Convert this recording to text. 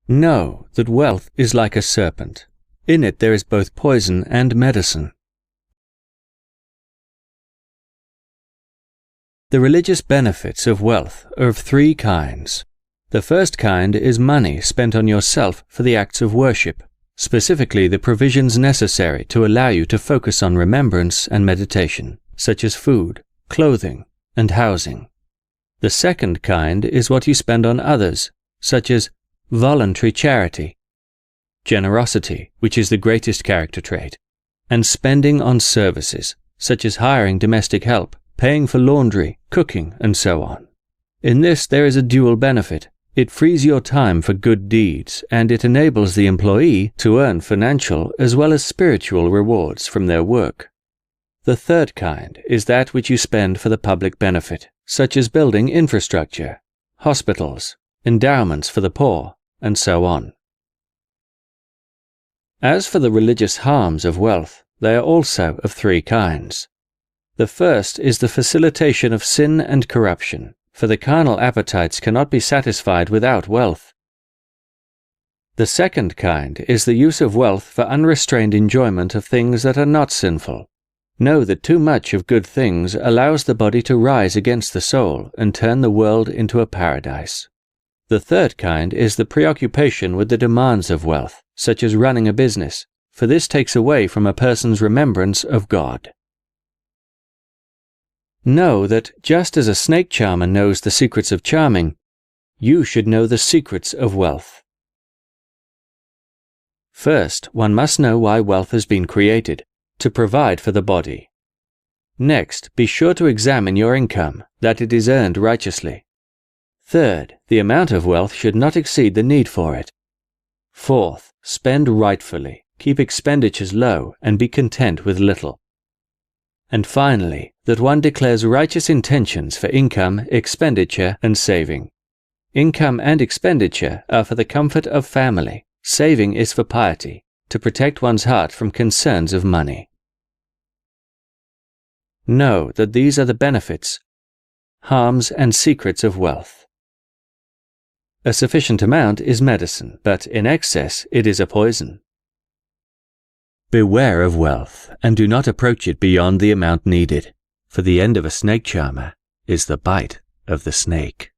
Know that wealth is like a serpent. In it there is both poison and medicine. The religious benefits of wealth are of three kinds. The first kind is money spent on yourself for the acts of worship, specifically the provisions necessary to allow you to focus on remembrance and meditation, such as food, clothing, and housing. The second kind is what you spend on others, such as voluntary charity, generosity, which is the greatest character trait, and spending on services, such as hiring domestic help, paying for laundry, cooking, and so on. In this there is a dual benefit. It frees your time for good deeds, and it enables the employee to earn financial as well as spiritual rewards from their work. The third kind is that which you spend for the public benefit, such as building infrastructure, hospitals, endowments for the poor, and so on. As for the religious harms of wealth, they are also of three kinds. The first is the facilitation of sin and corruption, for the carnal appetites cannot be satisfied without wealth. The second kind is the use of wealth for unrestrained enjoyment of things that are not sinful. Know that too much of good things allows the body to rise against the soul and turn the world into a paradise. The third kind is the preoccupation with the demands of wealth, such as running a business, for this takes away from a person's remembrance of God. Know that just as a snake charmer knows the secrets of charming, you should know the secrets of wealth. First, one must know why wealth has been created, to provide for the body. Next, be sure to examine your income, that it is earned righteously. Third, the amount of wealth should not exceed the need for it. Fourth, spend rightfully, keep expenditures low, and be content with little. And finally, that one declares righteous intentions for income, expenditure, and saving. Income and expenditure are for the comfort of family. Saving is for piety, to protect one's heart from concerns of money. Know that these are the benefits, harms, and secrets of wealth. A sufficient amount is medicine, but in excess it is a poison. Beware of wealth, and do not approach it beyond the amount needed, for the end of a snake charmer is the bite of the snake.